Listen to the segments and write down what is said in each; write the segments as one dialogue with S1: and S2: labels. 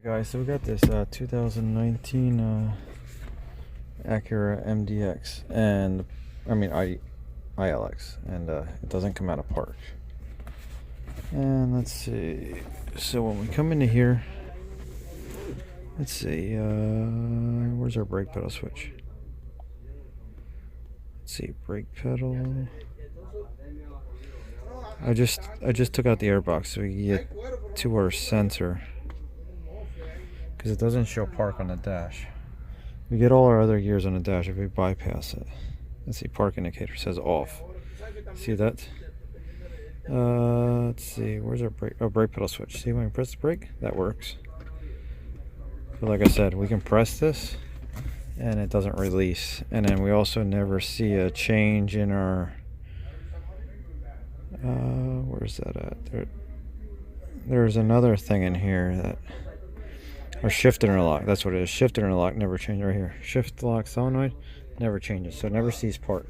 S1: Guys, so we got this 2019 Acura MDX, and ILX, and it doesn't come out of park. And let's see, so when we come into here, let's see, where's our brake pedal switch? Let's see, brake pedal. I just took out the airbox so we can get to our sensor, because it doesn't show park on the dash. We get all our other gears on the dash if we bypass it. Let's see, park indicator says off. See that? Let's see, where's our brake? Oh, brake pedal switch. See when we press the brake? That works. But like I said, we can press this and it doesn't release. And then we also never see a change in our where's that at? There's another thing in here that or shift interlock, that's what it is. Shift interlock never changes right here. Shift lock solenoid never changes, so it never sees park.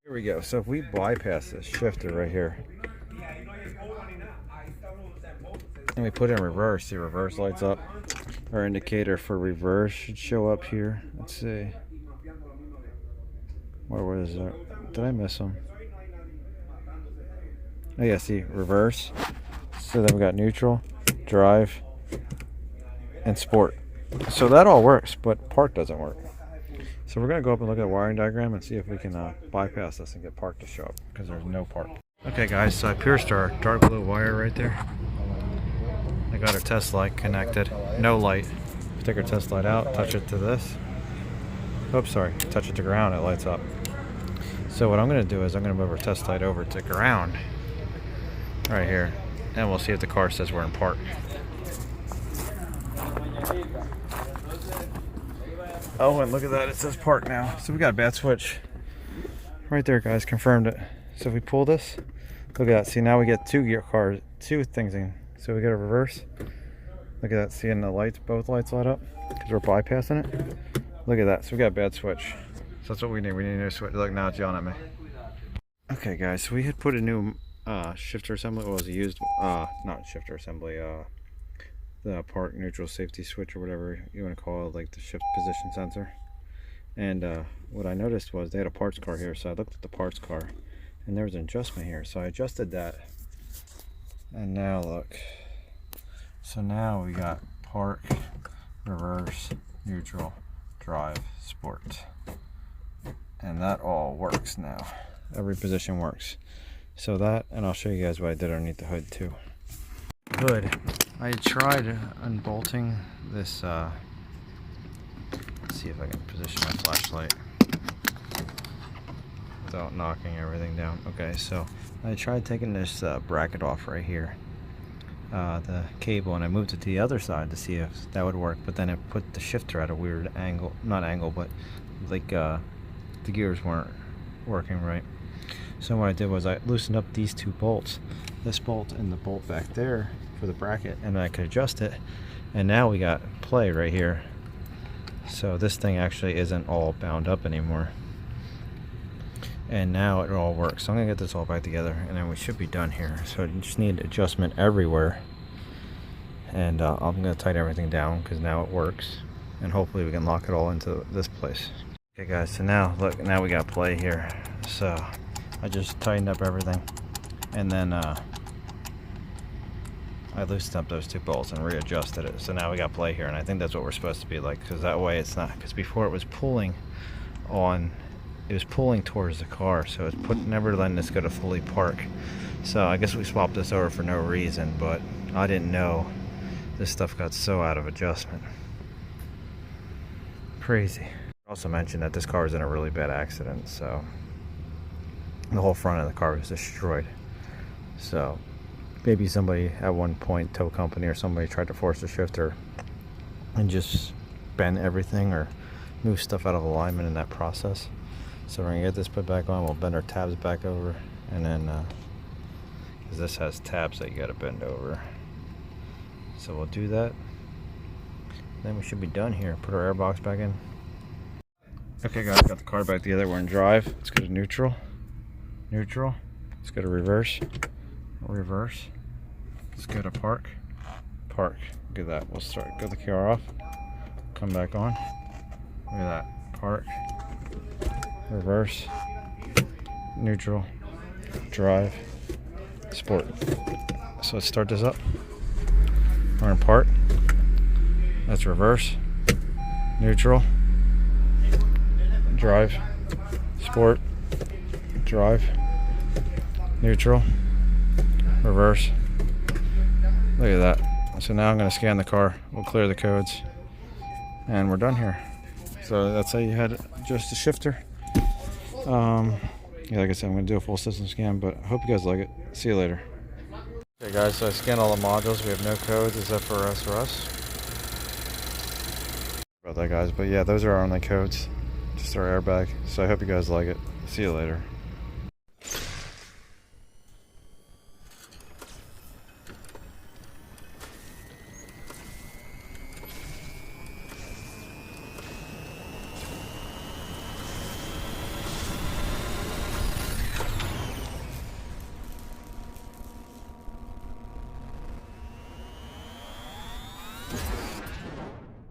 S1: Here we go. So if we bypass this shifter right here and we put it in reverse, the reverse lights up. Our indicator for reverse should show up here. Let's see. Where was that? Did I miss them? Oh yeah, see, reverse. So then we got neutral, drive, and sport. So that all works, but park doesn't work. So we're going to go up and look at the wiring diagram and see if we can bypass this and get park to show up, because there's no park. Okay guys, so I pierced our dark blue wire right there. I got our test light connected. No light. Take our test light out, touch it to this. Oops, sorry. Touch it to ground, it lights up. So what I'm going to do is I'm going to move our test light over to ground right here, and we'll see if the car says we're in park. Oh, and look at that, it says park now. So we got a bad switch right there, guys. Confirmed it. So if we pull this, look at that. See, now we get two things in. So we got a reverse. Look at that, seeing the lights, both lights light up because we're bypassing it. Look at that. So we got a bad switch. So that's what we need. We need a new switch. Look, now it's yelling at me. Okay, guys, so we had put a new shifter assembly. Well, it was a used, not shifter assembly, the park neutral safety switch, or whatever you want to call it, like the shift position sensor. And what I noticed was they had a parts car here, so I looked at the parts car and there was an adjustment here, so I adjusted that, and now look, so now we got park, reverse, neutral, drive, sport, and that all works now. Every position works. So that, and I'll show you guys what I did underneath the hood too. Hood, I tried unbolting this, let's see if I can position my flashlight without knocking everything down. Okay, so I tried taking this bracket off right here, the cable, and I moved it to the other side to see if that would work, but then it put the shifter at a weird angle, not angle, but like the gears weren't working right. So what I did was I loosened up these two bolts, this bolt and the bolt back there for the bracket, and I could adjust it, and now we got play right here. So this thing actually isn't all bound up anymore, and now it all works. So I'm gonna get this all back together and then we should be done here. So I just need adjustment everywhere, and I'm gonna tighten everything down because now it works, and hopefully we can lock it all into this place. Okay guys, so now look, now we got play here. So I just tightened up everything, and then I loosened up those two bolts and readjusted it. So now we got play here, and I think that's what we're supposed to be like, because that way it's not, because before it was pulling on, it was pulling towards the car, so it's never letting this go to fully park. So I guess we swapped this over for no reason, but I didn't know this stuff got so out of adjustment. Crazy. I also mentioned that this car was in a really bad accident, so the whole front of the car was destroyed. So maybe somebody at one point, tow company or somebody, tried to force the shifter and just bend everything or move stuff out of alignment in that process. So we're gonna get this put back on. We'll bend our tabs back over, and then because this has tabs that you gotta bend over, so we'll do that. Then we should be done here. Put our airbox back in. Okay guys, got the car back together. We're in drive. Let's go to neutral. Neutral. Let's go to reverse. Reverse. Let's go to park. park. Look at that. We'll get the car off, come back on. Look at that. Park, reverse, neutral, drive, sport. So let's start this up. We're in park. That's reverse, neutral, drive, sport, drive, neutral, reverse. Look at that. So now I'm going to scan the car. We'll clear the codes. And we're done here. So that's how you had just a shifter. Yeah, like I said, I'm going to do a full system scan, but I hope you guys like it. See you later. Okay guys, so I scanned all the modules. We have no codes except for us. About that guys, but yeah, those are our only codes. Just our airbag. So I hope you guys like it. See you later.